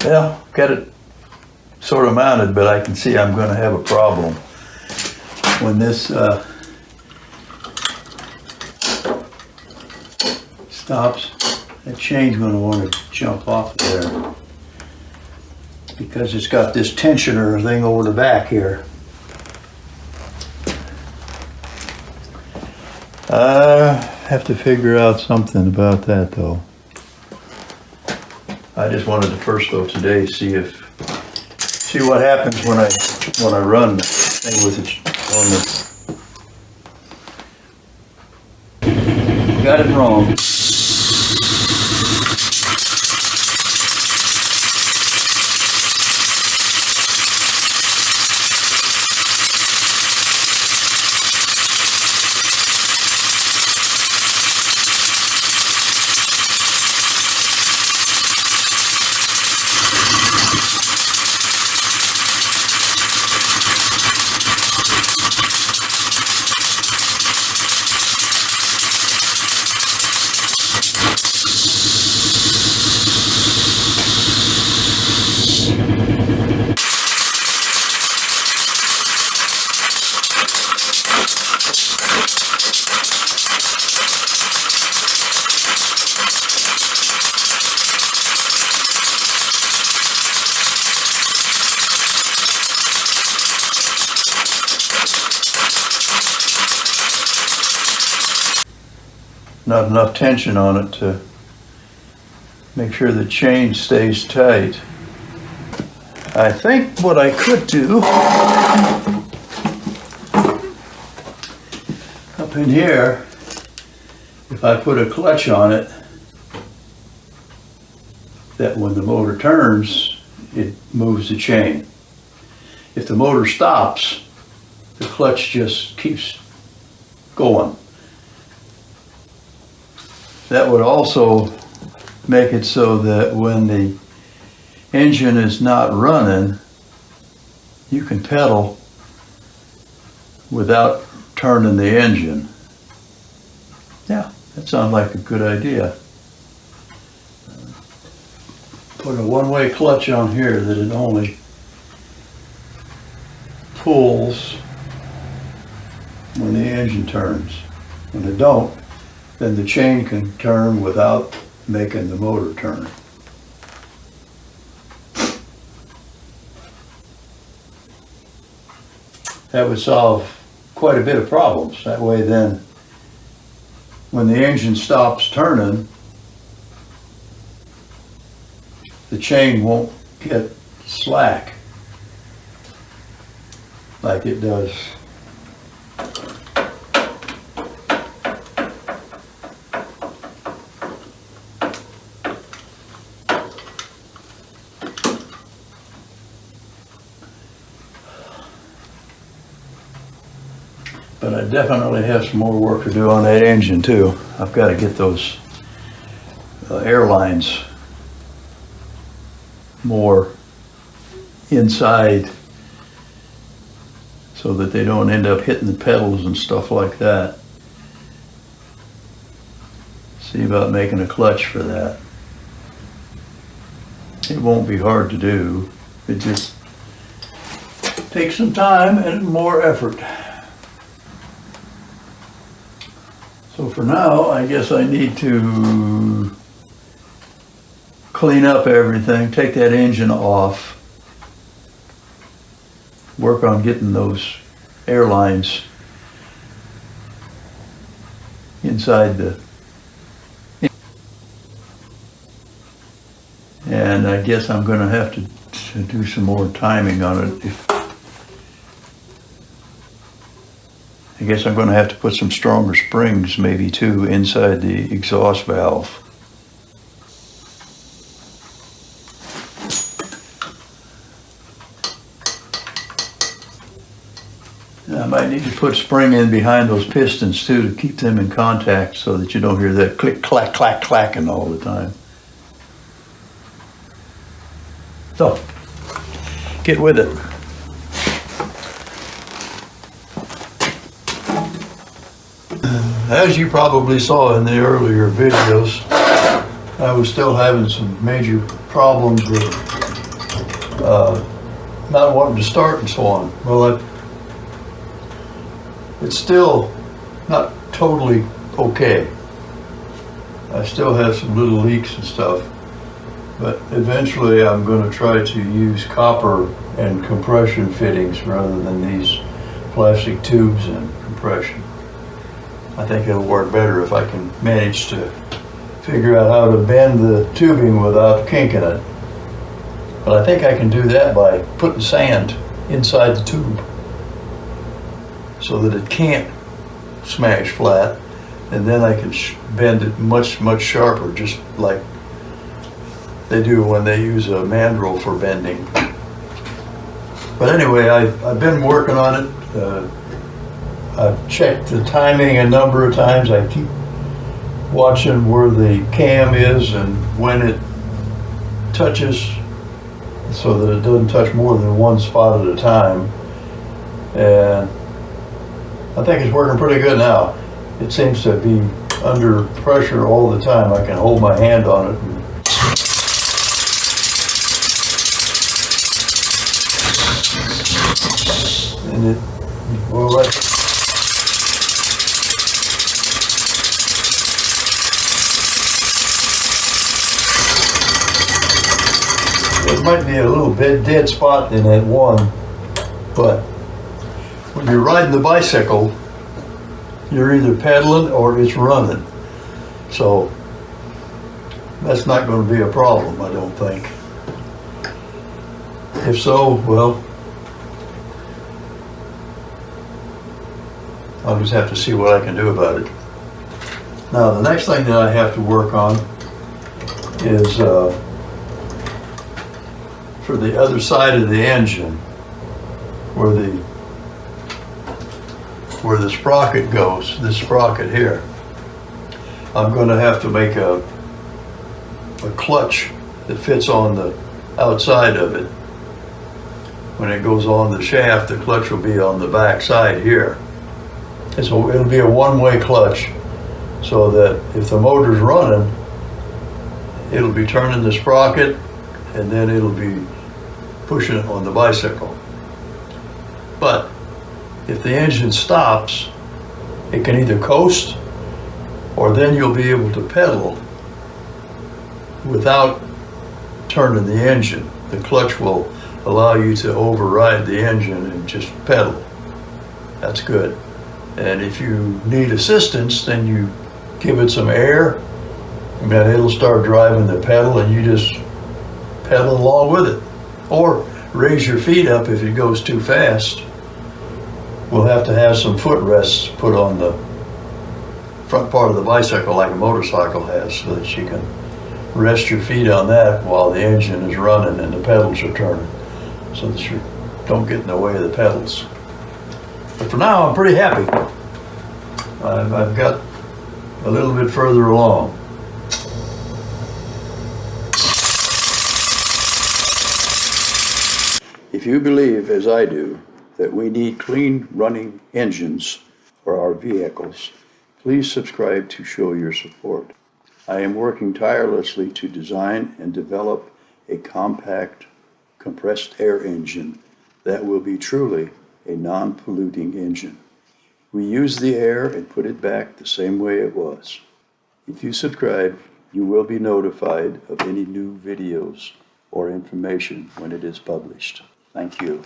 Well, got it sort of mounted, but I can see I'm gonna have a problem when this stops. That chain's gonna wanna jump off of there because it's got this tensioner thing over the back here. I have to figure out something about that though. I just wanted to first though today see what happens when I run the thing with it on the. Got it wrong. Not enough tension on it to make sure the chain stays tight. I think what I could do up in here, if I put a clutch on it, that when the motor turns, it moves the chain. If the motor stops, the clutch just keeps going. That would also make it so that when the engine is not running, you can pedal without turning the engine. Yeah, that sounds like a good idea. Put a one-way clutch on here that it only pulls when the engine turns. When it don't, then the chain can turn without making the motor turn. That would solve quite a bit of problems. That way then, when the engine stops turning, the chain won't get slack like it does. But I definitely have some more work to do on that engine too. I've got to get those air lines more inside so that they don't end up hitting the pedals and stuff like that. See about making a clutch for that. It won't be hard to do. It just takes some time and more effort. So for now, I guess I need to clean up everything, take that engine off, work on getting those air lines inside the, and I guess I'm going to have to do some more timing on it. I guess I'm going to have to put some stronger springs maybe too inside the exhaust valve. And I might need to put spring in behind those pistons too to keep them in contact so that you don't hear that click, clack, clack, clacking all the time. So, get with it. As you probably saw in the earlier videos, I was still having some major problems with not wanting to start and so on. Well, it's still not totally okay. I still have some little leaks and stuff, but eventually I'm going to try to use copper and compression fittings rather than these plastic tubes and compression. I think it'll work better if I can manage to figure out how to bend the tubing without kinking it. But I think I can do that by putting sand inside the tube so that it can't smash flat, and then I can bend it much sharper, just like they do when they use a mandrel for bending. But anyway, I've been working on it. I've checked the timing a number of times. I keep watching where the cam is and when it touches, so that it doesn't touch more than one spot at a time. And I think it's working pretty good now. It seems to be under pressure all the time. I can hold my hand on it. And it, well, it might be a little bit dead spot in that one, but when you're riding the bicycle, you're either pedaling or it's running. So that's not going to be a problem, I don't think. If so, well, I'll just have to see what I can do about it. Now, the next thing that I have to work on is for the other side of the engine, where the sprocket goes, this sprocket here. I'm going to have to make a clutch that fits on the outside of it. When it goes on the shaft, the clutch will be on the back side here. And so it'll be a one-way clutch, so that if the motor's running, it'll be turning the sprocket, and then it'll be pushing it on the bicycle. But if the engine stops, it can either coast, or then you'll be able to pedal without turning the engine. The clutch will allow you to override the engine and just pedal. That's good. And if you need assistance, then you give it some air, and then it'll start driving the pedal, and you just pedal along with it. Or raise your feet up if it goes too fast. We'll have to have some footrests put on the front part of the bicycle like a motorcycle has, so that you can rest your feet on that while the engine is running and the pedals are turning, so that you don't get in the way of the pedals. But for now, I'm pretty happy. I've got a little bit further along. If you believe, as I do, that we need clean running engines for our vehicles, please subscribe to show your support. I am working tirelessly to design and develop a compact compressed air engine that will be truly a non-polluting engine. We use the air and put it back the same way it was. If you subscribe, you will be notified of any new videos or information when it is published. Thank you.